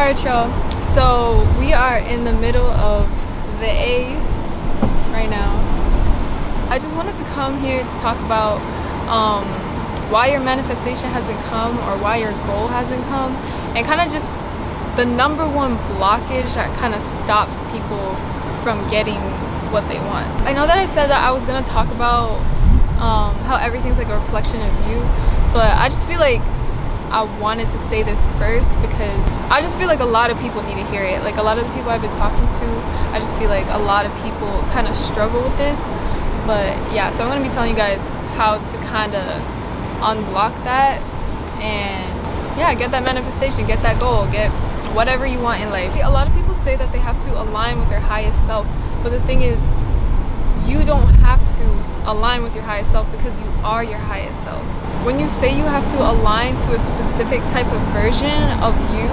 Alright, y'all, so we are in the middle of the A right now. I just wanted to come here to talk about why your manifestation hasn't come, or why your goal hasn't come, and kind of just the number one blockage that kind of stops people from getting what they want. I know that I said that I was gonna talk about how everything's like a reflection of you, but I just feel like I wanted to say this first because I just feel like a lot of people need to hear it. Like a lot of the people I've been talking to, I just feel like a lot of people kind of struggle with this. But yeah, so I'm gonna be telling you guys how to kind of unblock that and yeah, get that manifestation, get that goal, get whatever you want in life. A lot of people say that they have to align with their highest self, but the thing is, you don't have to align with your highest self because you are your highest self. When you say you have to align to a specific type of version of you,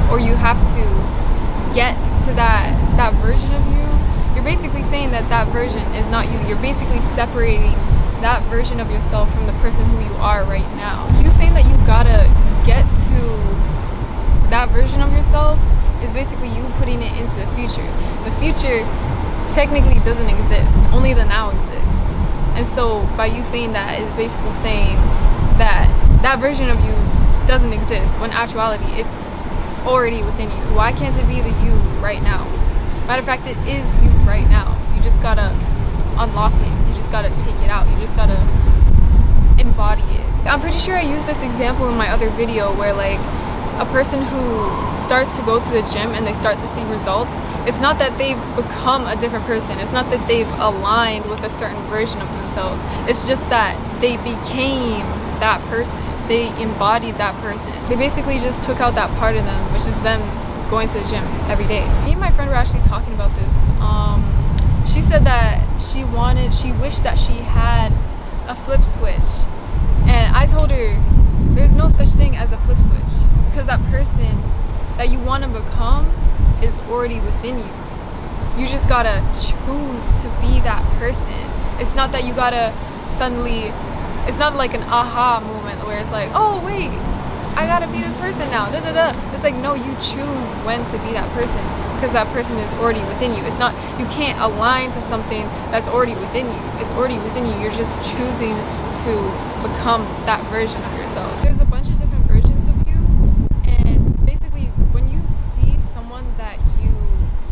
or you have to get to that version of you, you're basically saying that that version is not you. You're basically separating that version of yourself from the person who you are right now. You saying that you gotta get to that version of yourself is basically you putting it into the future. The future technically doesn't exist, only the now exists. And so by you saying that is basically saying that that version of you doesn't exist, when actuality it's already within you. Why can't it be the you right now? Matter of fact, it is you right now. You just gotta unlock it. You just gotta take it out. You just gotta embody it. I'm pretty sure I used this example in my other video where like a person who starts to go to the gym and they start to see results, it's not that they've become a different person. It's not that they've aligned with a certain version of themselves. It's just that they became that person. They embodied that person. They basically just took out that part of them, which is them going to the gym every day. Me and my friend were actually talking about this. She said that she wished that she had a flip switch. And I told her, there's no such thing as a flip switch, because that person that you want to become is already within you. You just gotta choose to be that person. It's not that you gotta suddenly, it's not like an aha moment where it's like, oh wait, I gotta be this person now, da da da. It's like, no, you choose when to be that person, because that person is already within you. It's not, you can't align to something that's already within you. It's already within you. You're just choosing to become that version of yourself. There's a bunch of different versions of you, and basically when you see someone that you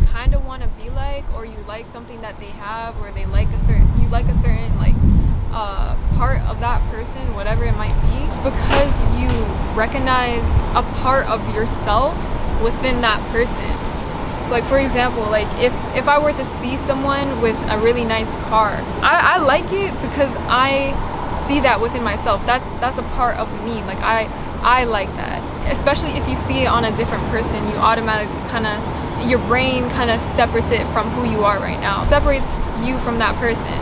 kind of want to be like, or you like something that they have, or they like a certain, you like a certain like part of that person, whatever it might be, it's because you recognize a part of yourself within that person. Like for example, like if I were to see someone with a really nice car, I like it because I see that within myself. That's a part of me. Like I like that. Especially if you see it on a different person, you automatically kind of, your brain kind of separates it from who you are right now. Separates you from that person.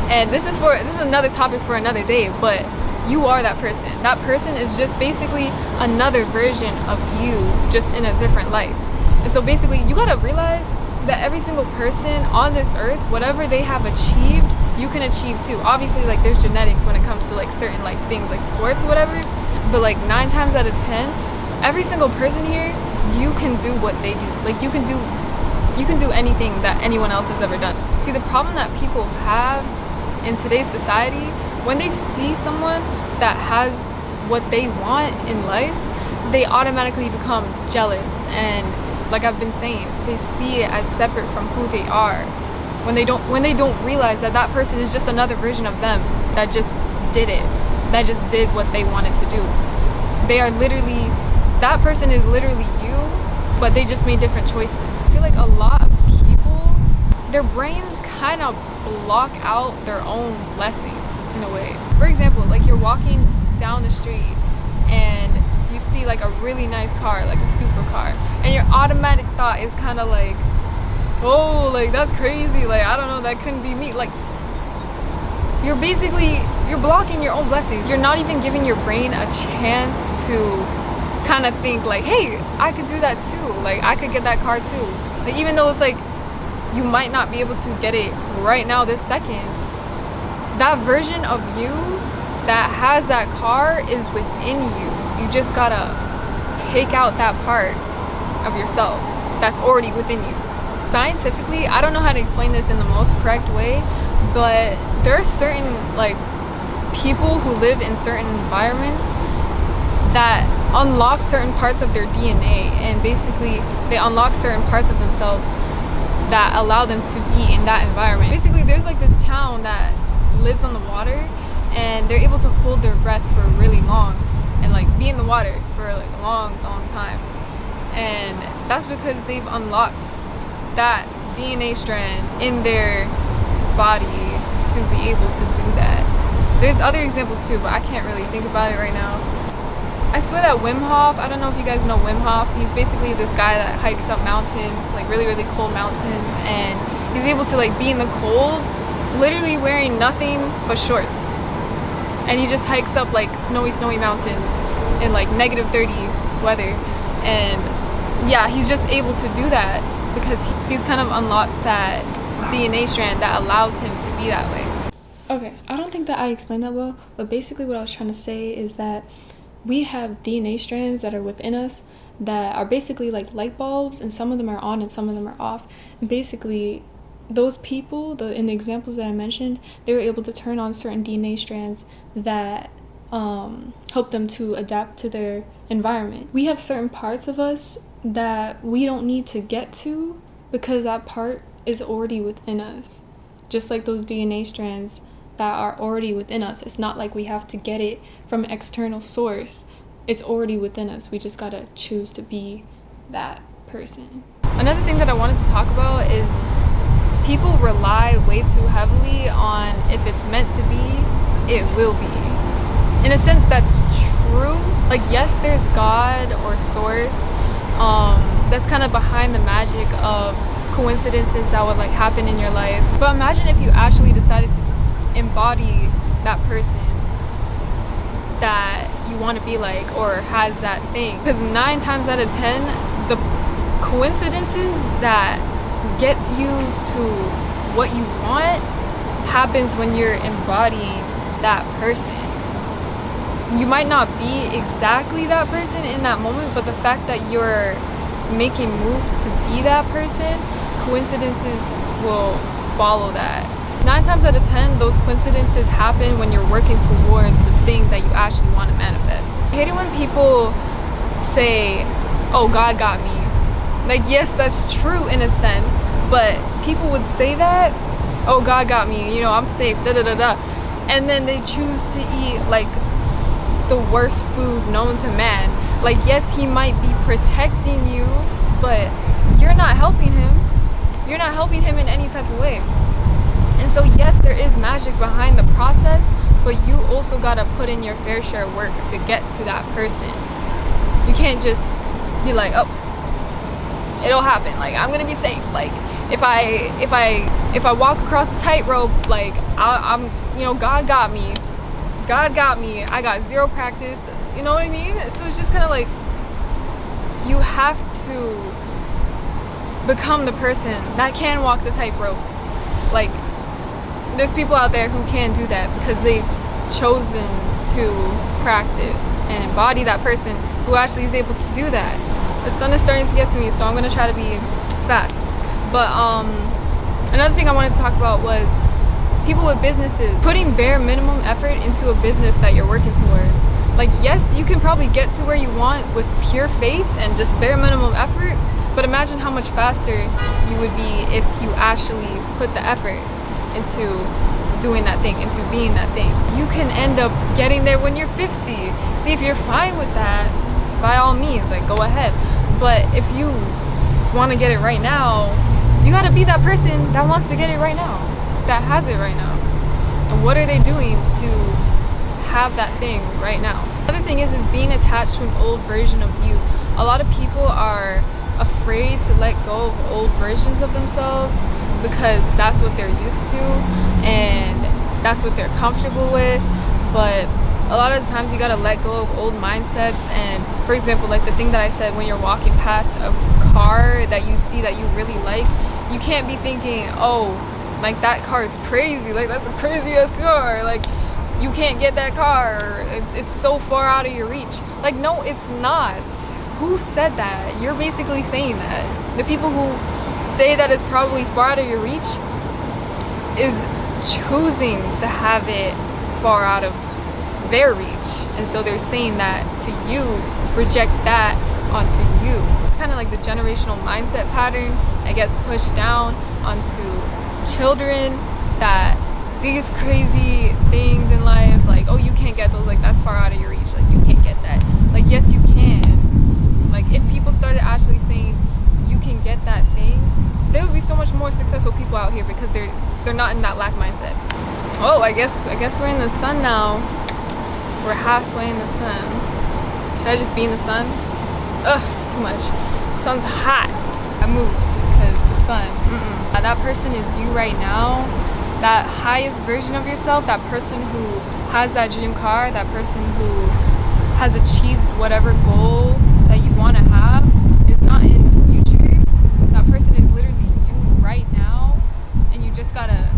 And this is another topic for another day, but you are that person. That person is just basically another version of you, just in a different life. And so basically you gotta realize that every single person on this earth, whatever they have achieved, you can achieve too. Obviously, like there's genetics when it comes to like certain like things like sports or whatever, but like 9 times out of 10, every single person here, you can do what they do. Like you can do anything that anyone else has ever done. See, the problem that people have in today's society, when they see someone that has what they want in life, they automatically become jealous, and like I've been saying, they see it as separate from who they are, when they don't realize that that person is just another version of them that just did what they wanted to do. They are literally, that person is literally you, but they just made different choices. I feel like a lot of people, their brains kind of block out their own blessings in a way. For example, like you're walking down the street and you see like a really nice car, like a supercar, and your automatic thought is kind of like, oh, like that's crazy, like I don't know, that couldn't be me. Like you're blocking your own blessings. You're not even giving your brain a chance to kind of think like, hey, I could do that too, like I could get that car too. Like even though it's like you might not be able to get it right now this second, that version of you that has that car is within you. You just gotta take out that part of yourself that's already within you. Scientifically, I don't know how to explain this in the most correct way, but there are certain like people who live in certain environments that unlock certain parts of their DNA, and basically they unlock certain parts of themselves that allow them to be in that environment. Basically, there's like this town that lives on the water, and they're able to hold their breath for really long and like be in the water for like a long time, and that's because they've unlocked that DNA strand in their body to be able to do that. There's other examples too, but I can't really think about it right now. I swear that Wim Hof, I don't know if you guys know Wim Hof, he's basically this guy that hikes up mountains, like really cold mountains, and he's able to like be in the cold literally wearing nothing but shorts, and he just hikes up like snowy mountains in like -30 weather. And yeah, he's just able to do that because he's kind of unlocked that DNA strand that allows him to be that way. Okay, I don't think that I explained that well, but basically what I was trying to say is that we have DNA strands that are within us that are basically like light bulbs, and some of them are on and some of them are off. And basically those people, in the examples that I mentioned, they were able to turn on certain DNA strands that help them to adapt to their environment. We have certain parts of us that we don't need to get to because that part is already within us. Just like those DNA strands that are already within us. It's not like we have to get it from an external source. It's already within us. We just gotta choose to be that person. Another thing that I wanted to talk about is people rely way too heavily on if it's meant to be, it will be. In a sense, that's true. Like, yes, there's God or source that's kind of behind the magic of coincidences that would like happen in your life. But imagine if you actually decided to embody that person that you want to be like, or has that thing. Because 9 times out of 10, the coincidences that get you to what you want happens when you're embodying that person. You might not be exactly that person in that moment, but the fact that you're making moves to be that person, coincidences will follow that. 9 times out of 10, those coincidences happen when you're working towards the thing that you actually want to manifest. I hate it when people say, oh, God got me. Like, yes, that's true in a sense, but people would say that, oh, God got me, you know, I'm safe, and then they choose to eat like the worst food known to man. Like, yes, he might be protecting you, but you're not helping him. You're not helping him in any type of way. And so yes, there is magic behind the process, but you also gotta put in your fair share of work to get to that person. You can't just be like, oh, it'll happen, like I'm gonna be safe. Like if I walk across the tightrope, like I'm you know, God got me, I got 0 practice, you know what I mean? So it's just kind of like, you have to become the person that can walk the tightrope. Like, there's people out there who can do that because they've chosen to practice and embody that person who actually is able to do that. The sun is starting to get to me, so I'm gonna try to be fast. But another thing I wanted to talk about was people with businesses putting bare minimum effort into a business that you're working towards. Like, yes, you can probably get to where you want with pure faith and just bare minimum effort, but imagine how much faster you would be if you actually put the effort into doing that thing, into being that thing. You can end up getting there when you're 50. See, if you're fine with that, by all means, like, go ahead. But if you want to get it right now, you got to be that person that wants to get it right now, that has it right now. And what are they doing to have that thing right now? Another thing is being attached to an old version of you. A lot of people are afraid to let go of old versions of themselves because that's what they're used to and that's what they're comfortable with. But a lot of the times you gotta let go of old mindsets. And for example, like the thing that I said, when you're walking past a car that you see that you really like, you can't be thinking, oh, like that car is crazy, like that's a crazy ass car, like you can't get that car, it's so far out of your reach. Like, no, it's not. who said that? You're basically saying that. The people who say that it's probably far out of your reach is choosing to have it far out of their reach, and so they're saying that to you to project that onto you. It's kind of like the generational mindset pattern that gets pushed down onto children, that these crazy things in life, like, oh, you can't get those, like, that's far out of your reach, like, you can't get that. Like, yes, you can. Like, if people started actually saying you can get that thing, there would be so much more successful people out here, because they're not in that lack mindset. Oh, I guess we're in the sun now. We're halfway in the sun. Should I just be in the sun? Ugh, it's too much. The sun's hot. I moved because the sun. That person is you right now. That highest version of yourself, that person who has that dream car, that person who has achieved whatever goal that you want to have, is not in the future. That person is literally you right now, and you just gotta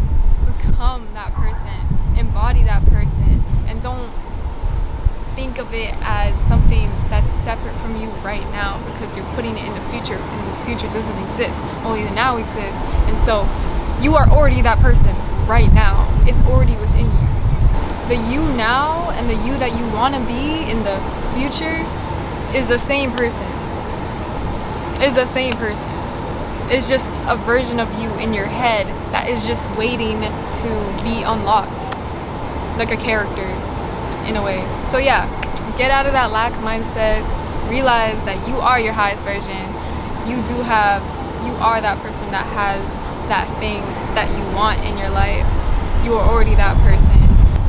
become that person, embody that person, and don't think of it as something that's separate from you right now, because you're putting it in the future, and the future doesn't exist, only the now exists. And so you are already that person right now. It's already within you. The you now and the you that you want to be in the future is the same person. Is the same person. It's just a version of you in your head that is just waiting to be unlocked, like a character in a way. So yeah, get out of that lack mindset. Realize that you are your highest version. You are that person that has that thing that you want in your life. You are already that person.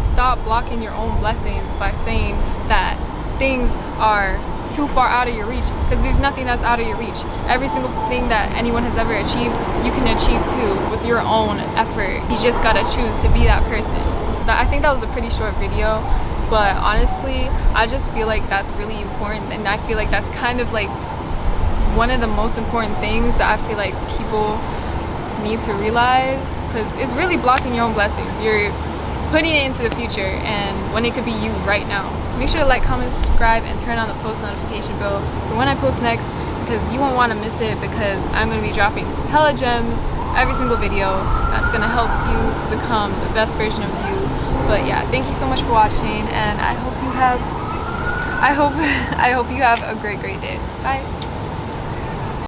Stop blocking your own blessings by saying that things are too far out of your reach, because there's nothing that's out of your reach. Every single thing that anyone has ever achieved, you can achieve too with your own effort. You just gotta choose to be that person. I think that was a pretty short video, but honestly, I just feel like that's really important, and I feel like that's kind of like one of the most important things that I feel like people need to realize, because it's really blocking your own blessings. You're putting it into the future, and when it could be you right now. Make sure to like, comment, subscribe, and turn on the post notification bell for when I post next, because you won't want to miss it, because I'm going to be dropping hella gems every single video that's going to help you to become the best version of you. But yeah, thank you so much for watching, and I hope you have a great day. Bye.